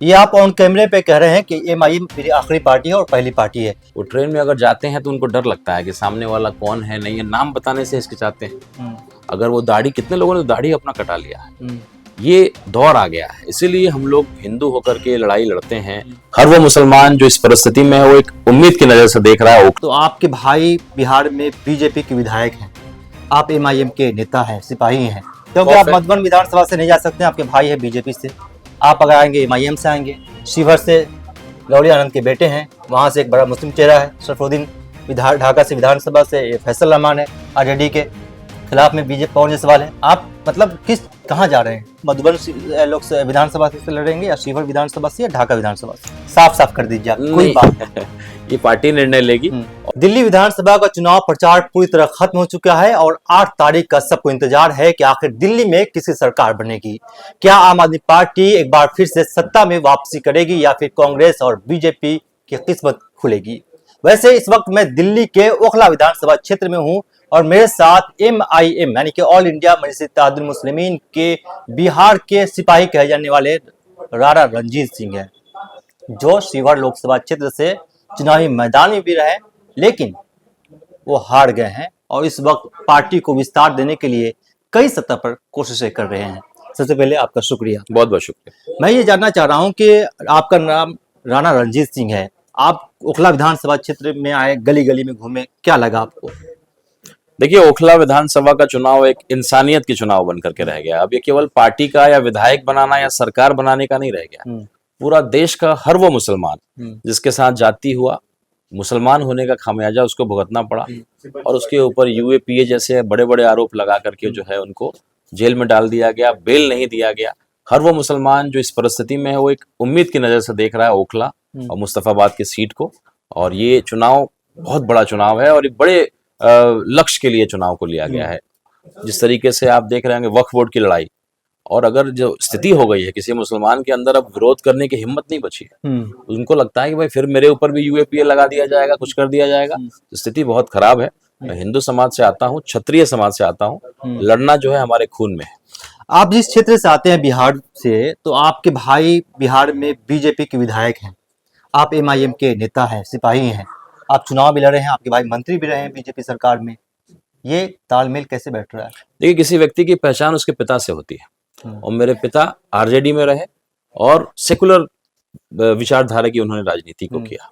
ये आप ऑन कैमरे पे कह रहे हैं कि एमआईएम मेरी आखिरी पार्टी है और पहली पार्टी है। वो ट्रेन में अगर जाते हैं तो उनको डर लगता है कि सामने वाला कौन है, नहीं है, नाम बताने से हिचकिचाते हैं। अगर वो दाढ़ी, कितने लोगों ने दाढ़ी अपना कटा लिया है। ये दौर आ गया है, इसीलिए हम लोग हिंदू होकर के लड़ाई लड़ते हैं। हर वो मुसलमान जो इस परिस्थिति में है वो एक उम्मीद की नजर से देख रहा है। तो आपके भाई बिहार में बीजेपी के विधायक हैं, आप एमआईएम के नेता हैं, सिपाही हैं, क्योंकि आप मधुबन विधानसभा से नहीं जा सकते, आपके भाई है बीजेपी से। आप अगर आएंगे एमआईएम से आएंगे। शिवहर से लौड़ी आनंद के बेटे हैं, वहाँ से एक बड़ा मुस्लिम चेहरा है सरफरुद्दीन, ढाका से विधानसभा से फैसल रहमान है, आरजेडी के खिलाफ में बीजेपी पवन जायसवाल है। आप मतलब कहाँ जा रहे हैं? मधुबन लोग विधानसभा से लड़ेंगे या शिवहर विधानसभा से या ढाका विधानसभा से? साफ साफ कर दीजिए आप, कोई बात नहीं। ये पार्टी निर्णय लेगी। दिल्ली विधानसभा का चुनाव प्रचार पूरी तरह खत्म हो चुका है और 8 तारीख का सबको इंतजार है कि आखिर दिल्ली में किसी सरकार बनेगी। क्या आम आदमी पार्टी एक बार फिर से सत्ता में वापसी करेगी या फिर कांग्रेस और बीजेपी की किस्मत खुलेगी? वैसे इस वक्त मैं दिल्ली के ओखला विधानसभा क्षेत्र में हूं और मेरे साथ एमआईएम यानी कि ऑल इंडिया मजलिस इत्तेहादुल मुस्लिमीन के बिहार के सिपाही कहे जाने वाले राणा रणजीत सिंह हैं, जो शिवहर लोकसभा क्षेत्र से चुनावी मैदान में भी रहे, लेकिन वो हार गए हैं और इस वक्त पार्टी को विस्तार देने के लिए कई सतह पर कोशिशें कर रहे हैं। सबसे पहले आपका शुक्रिया। बहुत बहुत शुक्रिया। मैं ये जानना चाह रहा हूं कि आपका नाम राणा रणजीत सिंह है, आप ओखला विधानसभा क्षेत्र में आए, गली गली में घूमे, क्या लगा आपको? देखिए, ओखला विधानसभा का चुनाव एक इंसानियत की चुनाव बनकर के रह गया। अब ये केवल पार्टी का या विधायक बनाना या सरकार बनाने का नहीं रह गया। पूरा देश का हर वो मुसलमान जिसके साथ जाति हुआ, मुसलमान होने का खामियाजा उसको भुगतना पड़ा और उसके ऊपर यूएपीए जैसे बड़े बड़े आरोप लगा करके जो है उनको जेल में डाल दिया गया, बेल नहीं दिया गया। हर वो मुसलमान जो इस परिस्थिति में है वो एक उम्मीद की नजर से देख रहा है ओखला और मुस्तफाबाद की सीट को। और ये चुनाव बहुत बड़ा चुनाव है और एक बड़े लक्ष्य के लिए चुनाव को लिया गया है। जिस तरीके से आप देख रहे होंगे वक्फ बोर्ड की लड़ाई, और अगर जो स्थिति हो गई है किसी मुसलमान के अंदर अब विरोध करने की हिम्मत नहीं बची है, उनको लगता है कि भाई फिर मेरे ऊपर भी यूएपीए लगा दिया जाएगा, कुछ कर दिया जाएगा। तो स्थिति बहुत खराब है। मैं हिंदू समाज से आता हूँ, क्षत्रिय समाज से आता हूँ, लड़ना जो है हमारे खून में है। आप जिस क्षेत्र से आते हैं बिहार से, तो आपके भाई बिहार में बीजेपी के विधायक हैं, आप एमआईएम के नेता हैं, सिपाही हैं, आप चुनाव भी लड़े हैं, आपके भाई मंत्री भी रहे हैं बीजेपी सरकार में, ये तालमेल कैसे बैठ रहा है? देखिए, किसी व्यक्ति की पहचान उसके पिता से होती है और मेरे पिता आरजेडी में रहे और सेकुलर विचारधारा की उन्होंने राजनीति को किया।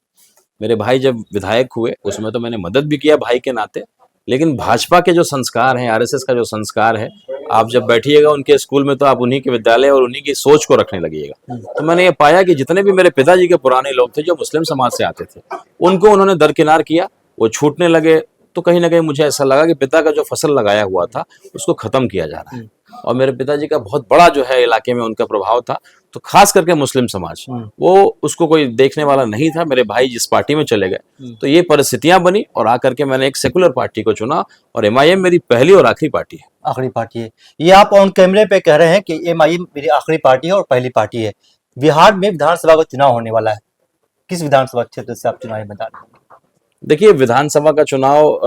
मेरे भाई जब विधायक हुए उसमें तो मैंने मदद भी किया भाई के नाते, लेकिन भाजपा के जो संस्कार हैं, आरएसएस का जो संस्कार है, आप जब बैठिएगा उनके स्कूल में तो आप उन्हीं के विद्यालय और उन्हीं की सोच को रखने लगिएगा। तो मैंने ये पाया कि जितने भी मेरे पिताजी के पुराने लोग थे जो मुस्लिम समाज से आते थे, उनको उन्होंने दरकिनार किया, वो छूटने लगे। तो कहीं ना कहीं मुझे ऐसा लगा कि पिता का जो फसल लगाया हुआ था उसको खत्म किया जा रहा है। और मेरे पिताजी का बहुत बड़ा जो है इलाके में उनका प्रभाव था, तो खास करके मुस्लिम समाज वो उसको कोई देखने वाला नहीं था। मेरे भाई जिस पार्टी में चले गए तो ये परिस्थितियां बनी और आकर के मैंने एक सेकुलर पार्टी को चुना और एमआईएम मेरी पहली और आखिरी पार्टी है। आखिरी पार्टी है, ये आप ऑन कैमरे पे कह रहे हैं कि एमआईएम मेरी आखिरी पार्टी है और पहली पार्टी है। बिहार में विधानसभा का चुनाव होने वाला है, किस विधानसभा क्षेत्र से आप चुनावी मैदान? देखिए, विधानसभा का चुनाव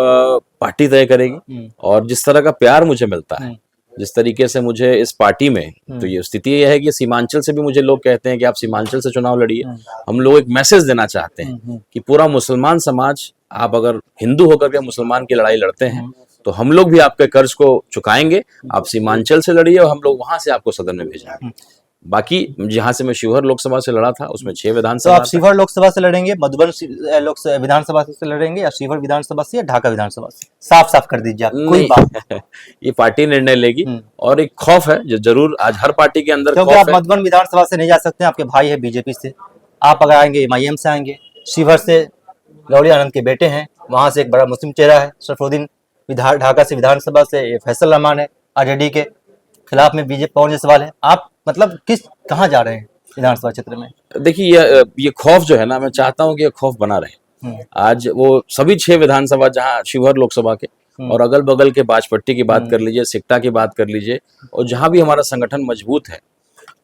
पार्टी तय करेगी और जिस तरह का प्यार मुझे मिलता है, जिस तरीके से मुझे इस पार्टी में, तो ये स्थिति ये है कि सीमांचल से भी मुझे लोग कहते हैं कि आप सीमांचल से चुनाव लड़िए। हम लोग एक मैसेज देना चाहते हैं कि पूरा मुसलमान समाज, आप अगर हिंदू होकर के मुसलमान की लड़ाई लड़ते हैं तो हम लोग भी आपके कर्ज को चुकाएंगे। आप सीमांचल से लड़िए और हम लोग वहां से आपको सदन में भेजेंगे। बाकी जहां से मैं शिवहर लोकसभा से लड़ा था उसमें 6 विधानसभा। तो आप शिवहर लोकसभा से लड़ेंगे, मधुबन विधानसभा से लड़ेंगे या शिवहर विधानसभा से या ढाका विधानसभा से? साफ साफ कर दीजिए आप, कोई बात नहीं। ये पार्टी निर्णय लेगी और एक खौफ है जो जरूर आज हर पार्टी के अंदर, क्योंकि आप मधुबन विधानसभा से नहीं जा सकते, आपके भाई है बीजेपी से। आप अगर आएंगे एमआईएम से आएंगे। शिवहर से लौड़ी आनंद के बेटे हैं, वहां से एक बड़ा मुस्लिम चेहरा है सरफरुद्दीन, ढाका से विधानसभा से फैसल रहमान है, आरजेडी के खिलाफ में बीजेपी पवन जायसवाल है। आप मतलब कहाँ जा रहे हैं विधानसभा क्षेत्र में? देखिए, ये खौफ जो है ना, मैं चाहता हूं कि ये खौफ बना रहे। आज वो सभी 6 विधानसभा, जहां शिवहर लोकसभा के और अगल बगल के बाजपट्टी की बात कर लीजिए, सिकटा की बात कर लीजिए, और जहां भी हमारा संगठन मजबूत है,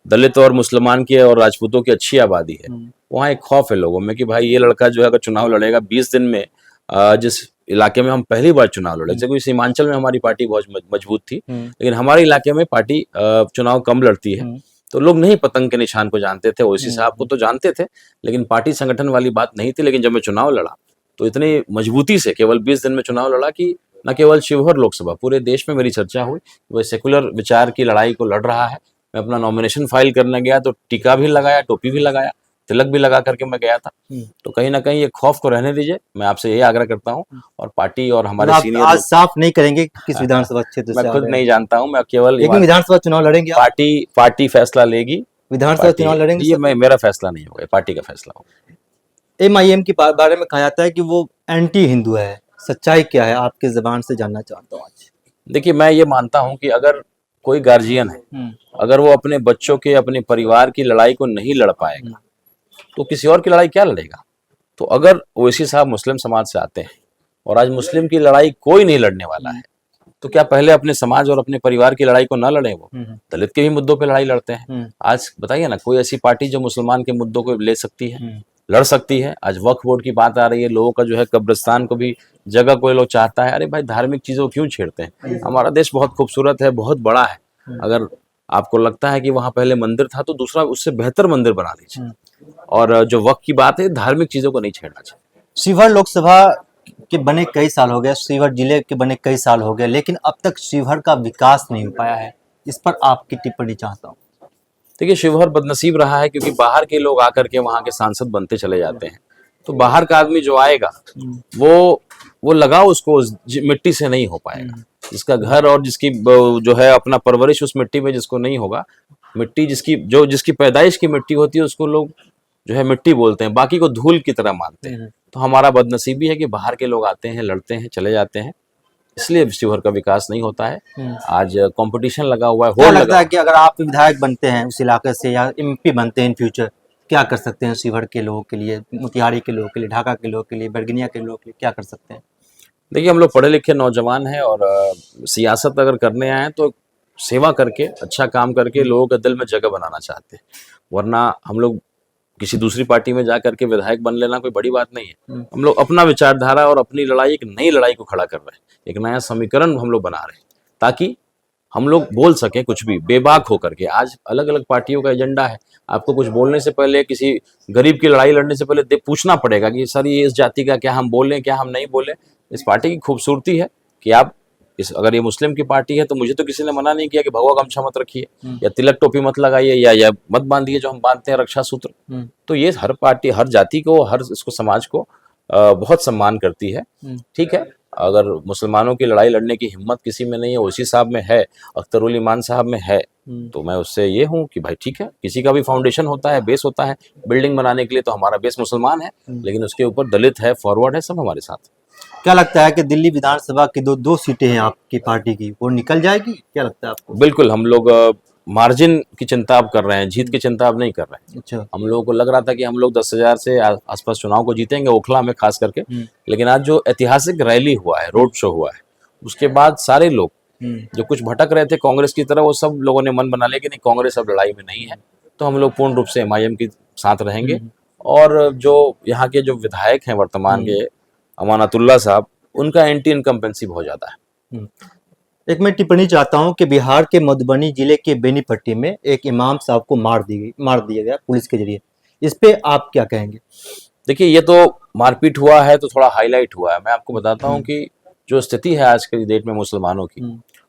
दलित और मुसलमान की और राजपूतों की अच्छी आबादी है, वहाँ एक खौफ है लोगों में कि भाई ये लड़का जो है अगर चुनाव लड़ेगा 20 दिन में, जिस इलाके में हम पहली बार चुनाव लड़े, जैसे कोई सीमांचल में हमारी पार्टी बहुत मजबूत थी, लेकिन हमारे इलाके में पार्टी चुनाव कम लड़ती है, तो लोग नहीं पतंग के निशान को जानते थे, ओवैसी साहब को तो जानते थे, लेकिन पार्टी संगठन वाली बात नहीं थी। लेकिन जब मैं चुनाव लड़ा तो इतनी मजबूती से केवल 20 दिन में चुनाव लड़ा कि न केवल शिवहर लोकसभा, पूरे देश में मेरी चर्चा हुई। वह सेकुलर विचार की लड़ाई को लड़ रहा है। मैं अपना नॉमिनेशन फाइल करने गया तो टीका भी लगाया, टोपी भी लगाया, तिलक भी लगा करके मैं गया था। तो कहीं ना कहीं ये खौफ को रहने दीजिए, मैं आपसे यही आग्रह करता हूँ। और पार्टी और हमारे आप सीनियर आज साफ नहीं करेंगे किस विधानसभा क्षेत्र से मैं आ खुद रहे नहीं हैं? जानता हूँ, मैं केवल लेकिन विधानसभा चुनाव लड़ेंगे आप? पार्टी फैसला लेगी। विधानसभा चुनाव लड़ेंगे ये सर? मेरा फैसला नहीं होगा, पार्टी का फैसला होगा। एमआईएम के बारे में कहा जाता है कि वो एंटी हिंदू है, सच्चाई क्या है? आपकी जबान से जानना चाहता हूँ आज। देखिए, मैं ये मानता हूं कि अगर कोई गार्जियन है, अगर वो अपने बच्चों के, अपने परिवार की लड़ाई को नहीं लड़ पाएगा तो किसी और की लड़ाई क्या लड़ेगा? तो अगर ओवैसी साहब मुस्लिम समाज से आते हैं और आज मुस्लिम की लड़ाई कोई नहीं लड़ने वाला है, तो क्या पहले अपने समाज और अपने परिवार की लड़ाई को ना लड़े? वो दलित के भी मुद्दों पे लड़ाई लड़ते हैं। आज बताइए ना, कोई ऐसी पार्टी जो मुसलमान के मुद्दों को ले सकती है, लड़ सकती है? आज वक्फ बोर्ड की बात आ रही है, लोगों का जो है कब्रिस्तान को भी जगह कोई लोग चाहता है। अरे भाई, धार्मिक चीजों को क्यों छेड़ते हैं? हमारा देश बहुत खूबसूरत है, बहुत बड़ा है। अगर आपको लगता है कि वहां पहले मंदिर था तो दूसरा उससे बेहतर मंदिर बना लीजिए। और जो वक्त की बात है, धार्मिक चीजों को नहीं छेड़ना चाहिए। शिवहर लोकसभा के बने कई साल हो गए, शिवहर जिले के बने कई साल हो गए, लेकिन अब तक शिवहर का विकास नहीं हो पाया है। इस पर आपकी टिप्पणी चाहता हूँ। देखिए, शिवहर बदनसीब रहा है क्योंकि बाहर के लोग आकर के वहां के सांसद बनते चले जाते हैं। तो बाहर का आदमी जो आएगा वो लगाव उसको उस मिट्टी से नहीं हो पाएगा। जिसका घर और जिसकी जो है अपना परवरिश उस मिट्टी में जिसको नहीं होगा, मिट्टी जिसकी पैदाइश की मिट्टी होती है उसको लोग जो है मिट्टी बोलते हैं, बाकी को धूल की तरह मानते हैं। तो हमारा बदनसीबी है कि बाहर के लोग आते हैं, लड़ते हैं, चले जाते हैं, इसलिए शिवहर का विकास नहीं होता है। आज कंपटीशन लगा हुआ है, क्या होड़ लगता लगा। है कि अगर आप विधायक बनते हैं उस इलाके से या एमपी बनते हैं इन फ्यूचर, क्या कर सकते हैं शिवहर के लोगों के लिए, मोतिहारी के लोगों के लिए, ढाका के लोगों के लिए, बरगनिया के लोगों के लिए क्या कर सकते हैं? देखिए, हम लोग पढ़े लिखे नौजवान हैं और सियासत अगर करने आए हैं तो सेवा करके, अच्छा काम करके लोगों के दिल में जगह बनाना चाहते हैं। वरना हम लोग किसी दूसरी पार्टी में जा करके विधायक बन लेना कोई बड़ी बात नहीं है। हम लोग अपना विचारधारा और अपनी लड़ाई, एक नई लड़ाई को खड़ा कर रहे हैं, एक नया समीकरण हम लोग बना रहे हैं ताकि हम लोग बोल सकें कुछ भी बेबाक होकर के। आज अलग अलग पार्टियों का एजेंडा है, आपको कुछ बोलने से पहले, किसी गरीब की लड़ाई लड़ने से पहले पूछना पड़ेगा कि सर ये इस जाति का, क्या हम बोलें क्या हम नहीं बोलें। इस पार्टी की खूबसूरती है कि आप अगर ये मुस्लिम की पार्टी है तो मुझे तो किसी ने मना नहीं किया कि भगवा गमछा मत रखिए या तिलक टोपी मत लगाइए या मत बांधिए जो हम बांधते हैं रक्षा सूत्र। तो ये हर पार्टी, हर जाति को, हर इसको समाज को बहुत सम्मान करती है। ठीक है, अगर मुसलमानों की लड़ाई लड़ने की हिम्मत किसी में नहीं है, ओवैसी साहब में है, अख्तरुल ईमान साहब में है, तो मैं उससे ये हूँ कि भाई ठीक है, किसी का भी फाउंडेशन होता है, बेस होता है बिल्डिंग बनाने के लिए। तो हमारा बेस मुसलमान है, लेकिन उसके ऊपर दलित है, फॉरवर्ड है, सब हमारे साथ। क्या लगता है कि दिल्ली विधानसभा की दो सीटें हैं आपकी पार्टी की, वो निकल जाएगी? क्या लगता है आपको? बिल्कुल, हम लोग मार्जिन की चिंता अब कर रहे हैं, जीत की चिंता अब नहीं कर रहे हैं। अच्छा। हम लोगों को लग रहा था कि हम लोग 10,000 से आसपास चुनाव को जीतेंगे, ओखला में खास करके। लेकिन आज जो ऐतिहासिक रैली हुआ है, रोड शो हुआ है, उसके बाद सारे लोग जो कुछ भटक रहे थे कांग्रेस की तरफ, वो सब लोगों ने मन बना लिया कि नहीं, कांग्रेस अब लड़ाई में नहीं है। तो हम लोग पूर्ण रूप से एमआईएम के साथ रहेंगे। और जो यहाँ के जो विधायक हैं वर्तमान के, अमानतुल्लाह साहब, उनका एंटी इनकम्पेंसी बहुत ज्यादा है। एक मैं टिप्पणी चाहता हूं कि बिहार के मधुबनी जिले के बेनीपट्टी में एक इमाम साहब को मार दिया गया पुलिस के जरिए। इस पे आप क्या कहेंगे? देखिए, ये तो मारपीट हुआ है तो थोड़ा हाईलाइट हुआ है। मैं आपको बताता हूँ कि जो स्थिति है आज के डेट में मुसलमानों की,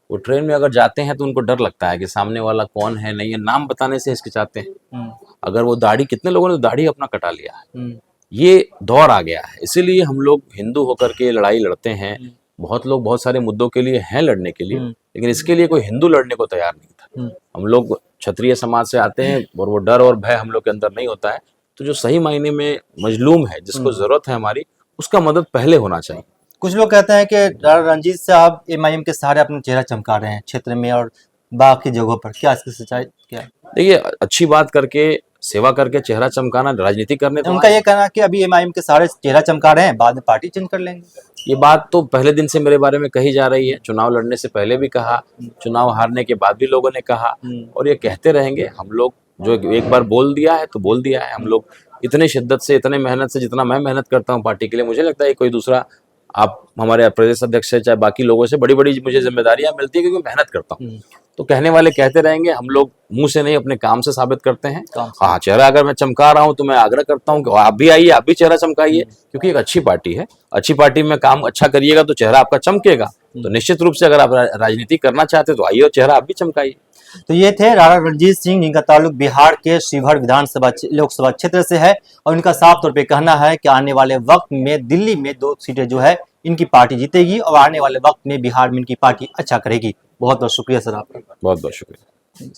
वो ट्रेन में अगर जाते हैं तो उनको डर लगता है कि सामने वाला कौन है, नहीं है, नाम बताने से हिचकिचाते हैं। अगर वो दाढ़ी, कितने लोगों ने दाढ़ी अपना कटा लिया है, ये दौर आ गया है। इसीलिए हम लोग हिंदू होकर के लड़ाई लड़ते हैं। बहुत लोग बहुत सारे मुद्दों के लिए हैं लड़ने के लिए, लेकिन इसके लिए कोई हिंदू लड़ने को तैयार नहीं था। हम लोग क्षत्रिय समाज से आते हैं और वो डर और भय हम लोग के अंदर नहीं होता है। तो जो सही मायने में मजलूम है, जिसको जरूरत है हमारी, उसका मदद पहले होना चाहिए। कुछ लोग कहते हैं कि रणजीत साहब एमआईएम के सहारे अपना चेहरा चमका रहे हैं क्षेत्र में और बाकी जगहों पर, क्या इसकी सच्चाई क्या है? देखिए, अच्छी बात करके, सेवा करके चेहरा चमकाना, राजनीति करने तो उनका ये कहना है कि अभी एमआईएम के सहारे चेहरा चमका रहे हैं, बाद में पार्टी चेंज कर लेंगे। ये बात तो पहले दिन से मेरे बारे में कही जा रही है। चुनाव लड़ने से पहले भी कहा, चुनाव हारने के बाद भी लोगों ने कहा, और ये कहते रहेंगे। हम लोग जो एक बार बोल दिया है तो बोल दिया है। हम लोग इतनी शिद्दत से, इतने मेहनत से, जितना मैं मेहनत करता हूँ पार्टी के लिए, मुझे लगता है कोई दूसरा, आप हमारे प्रदेश अध्यक्ष से चाहे बाकी लोगों से, बड़ी बड़ी मुझे जिम्मेदारियां मिलती है क्योंकि मेहनत करता हूँ। तो कहने वाले कहते रहेंगे, हम लोग मुंह से नहीं अपने काम से साबित करते हैं। काम से। हाँ, चेहरा अगर मैं चमका रहा हूं तो मैं आग्रह करता हूं कि आप भी आइए, आप भी चेहरा चमकाइए, क्योंकि एक अच्छी पार्टी है, अच्छी पार्टी में काम अच्छा करिएगा तो चेहरा आपका चमकेगा। तो निश्चित रूप से अगर आप राजनीति करना चाहते हो तो आइए और चेहरा आप भी चमकाइए। तो ये थे राणा रणजीत सिंह, जिनका ताल्लुक बिहार के शिवहर विधानसभा लोकसभा क्षेत्र से है, और इनका साफ तौर पे कहना है कि आने वाले वक्त में दिल्ली में 2 सीटें जो है इनकी पार्टी जीतेगी, और आने वाले वक्त में बिहार में इनकी पार्टी अच्छा करेगी। बहुत बहुत शुक्रिया सर आपका। बहुत बहुत शुक्रिया।